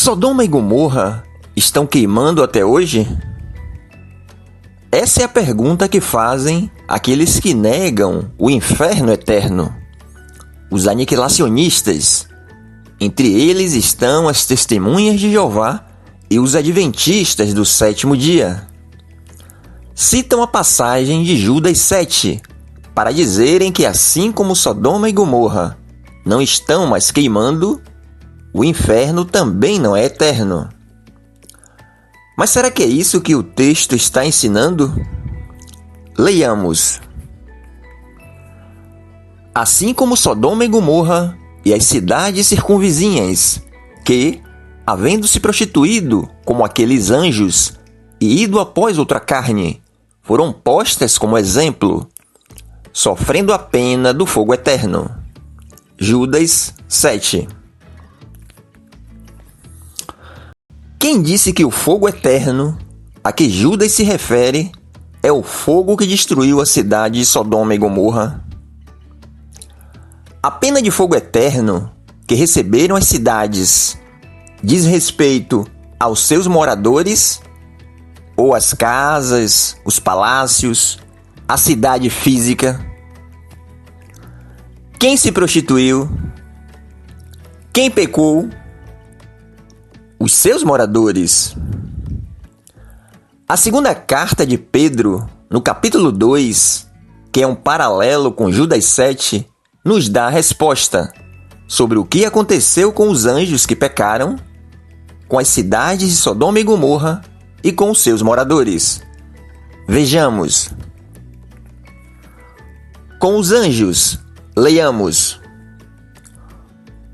Sodoma e Gomorra estão queimando até hoje? Essa é a pergunta que fazem aqueles que negam o inferno eterno, os aniquilacionistas. Entre eles estão as testemunhas de Jeová e os adventistas do sétimo dia. Citam a passagem de Judas 7 para dizerem que assim como Sodoma e Gomorra não estão mais queimando, o inferno também não é eterno. Mas será que é isso que o texto está ensinando? Leiamos. Assim como Sodoma e Gomorra e as cidades circunvizinhas, que, havendo se prostituído como aqueles anjos e ido após outra carne, foram postas como exemplo, sofrendo a pena do fogo eterno. Judas 7. Quem disse que o fogo eterno a que Judas se refere é o fogo que destruiu a cidade de Sodoma e Gomorra? A pena de fogo eterno que receberam as cidades diz respeito aos seus moradores, ou às casas, os palácios, a cidade física? Quem se prostituiu? Quem pecou? Os seus moradores. A segunda carta de Pedro, no capítulo 2, que é um paralelo com Judas 7, nos dá a resposta sobre o que aconteceu com os anjos que pecaram, com as cidades de Sodoma e Gomorra e com os seus moradores. Vejamos. Com os anjos, leiamos.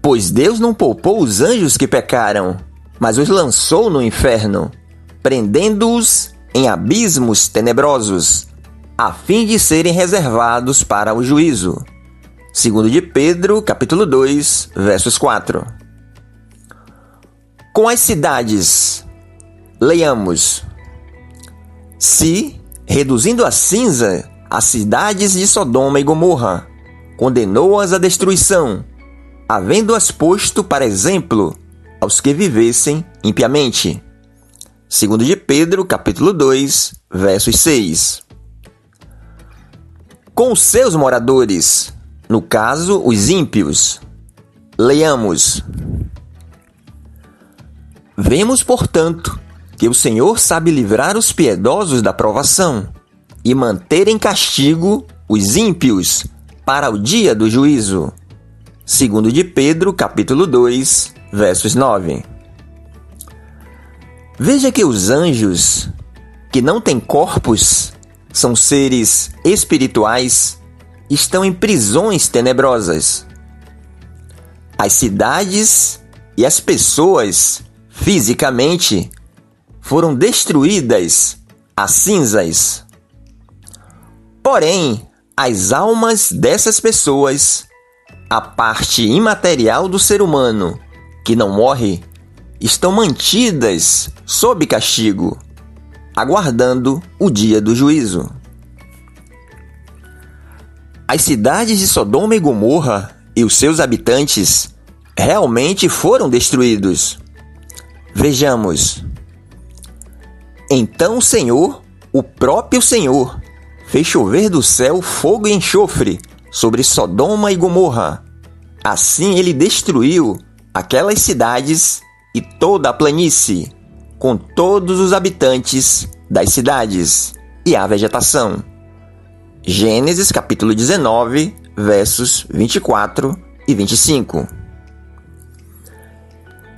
Pois Deus não poupou os anjos que pecaram, mas os lançou no inferno, prendendo-os em abismos tenebrosos, a fim de serem reservados para o juízo. 2 de Pedro, capítulo 2, versos 4. Com as cidades, leiamos. Se, reduzindo a cinza as cidades de Sodoma e Gomorra, condenou-as à destruição, havendo-as posto para exemplo aos que vivessem impiamente. 2 de Pedro, capítulo 2, versos 6. Com os seus moradores, no caso, os ímpios, leiamos. Vemos, portanto, que o Senhor sabe livrar os piedosos da provação e manter em castigo os ímpios para o dia do juízo. 2 de Pedro, capítulo 2, versos 9. Veja que os anjos, que não têm corpos, são seres espirituais, estão em prisões tenebrosas. As cidades e as pessoas, fisicamente, foram destruídas a cinzas. Porém, as almas dessas pessoas, a parte imaterial do ser humano, que não morre, estão mantidas sob castigo, aguardando o dia do juízo. As cidades de Sodoma e Gomorra e os seus habitantes realmente foram destruídos. Vejamos. Então o Senhor, o próprio Senhor, fez chover do céu fogo e enxofre sobre Sodoma e Gomorra. Assim ele destruiu aquelas cidades e toda a planície, com todos os habitantes das cidades e a vegetação. Gênesis capítulo 19, versos 24 e 25.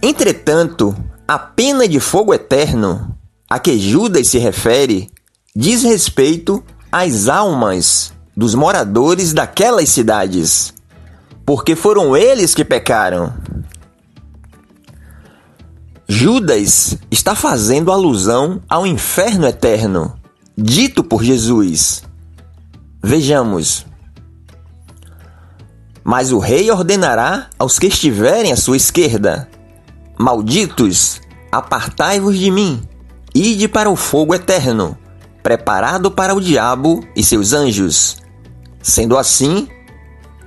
Entretanto, a pena de fogo eterno a que Judas se refere diz respeito às almas dos moradores daquelas cidades, porque foram eles que pecaram. Judas está fazendo alusão ao inferno eterno, dito por Jesus. Vejamos. Mas o rei ordenará aos que estiverem à sua esquerda: malditos, apartai-vos de mim, ide para o fogo eterno, preparado para o diabo e seus anjos. Sendo assim,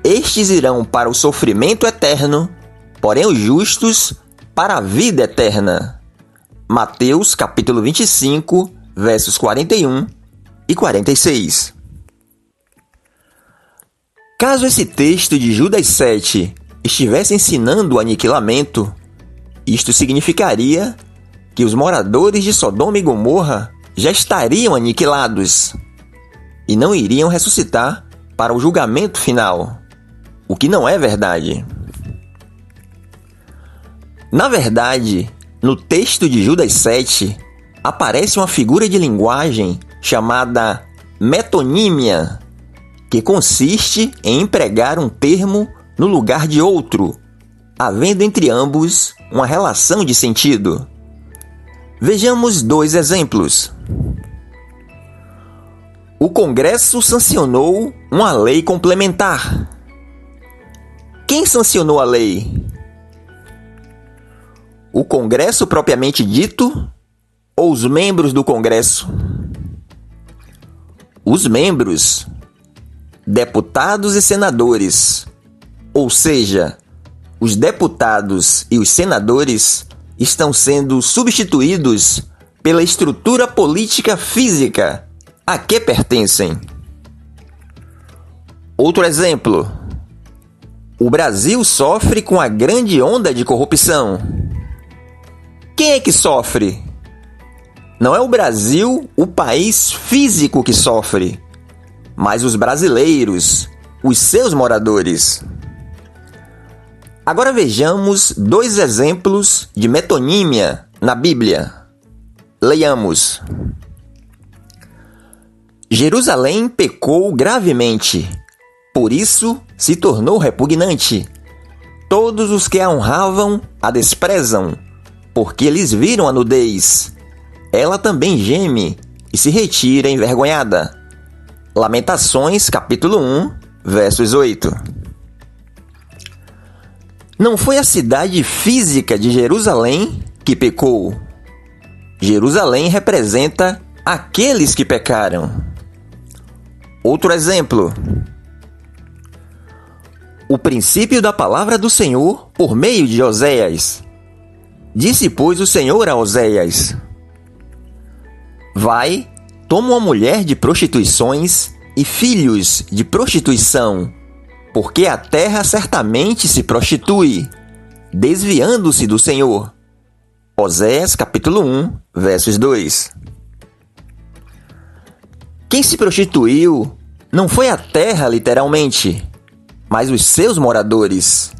estes irão para o sofrimento eterno, porém os justos para a vida eterna. Mateus capítulo 25, versos 41 e 46. Caso esse texto de Judas 7 estivesse ensinando o aniquilamento, isto significaria que os moradores de Sodoma e Gomorra já estariam aniquilados e não iriam ressuscitar para o julgamento final, o que não é verdade. Na verdade, no texto de Judas 7, aparece uma figura de linguagem chamada metonímia, que consiste em empregar um termo no lugar de outro, havendo entre ambos uma relação de sentido. Vejamos 2 exemplos. O Congresso sancionou uma lei complementar. Quem sancionou a lei? O Congresso propriamente dito ou os membros do Congresso? Os membros, deputados e senadores, ou seja, os deputados e os senadores estão sendo substituídos pela estrutura política física a que pertencem. Outro exemplo. O Brasil sofre com a grande onda de corrupção. Quem é que sofre? Não é o Brasil, o país físico que sofre, mas os brasileiros, os seus moradores. Agora vejamos 2 exemplos de metonímia na Bíblia. Leiamos. Jerusalém pecou gravemente, por isso se tornou repugnante. Todos os que a honravam a desprezam, porque eles viram a nudez. Ela também geme e se retira envergonhada. Lamentações, capítulo 1, versos 8. Não foi a cidade física de Jerusalém que pecou. Jerusalém representa aqueles que pecaram. Outro exemplo. O princípio da palavra do Senhor por meio de Oséias. Disse, pois, o Senhor a Oséias: Vai, toma uma mulher de prostituições e filhos de prostituição, porque a terra certamente se prostitui, desviando-se do Senhor. Oséias capítulo 1, versos 2. Quem se prostituiu não foi a terra literalmente, mas os seus moradores.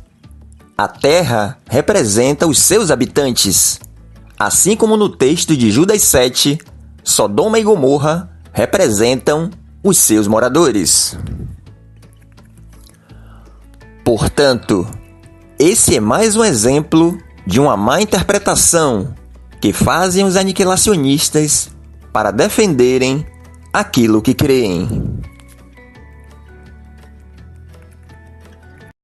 A terra representa os seus habitantes, assim como no texto de Judas 7, Sodoma e Gomorra representam os seus moradores. Portanto, esse é mais um exemplo de uma má interpretação que fazem os aniquilacionistas para defenderem aquilo que creem.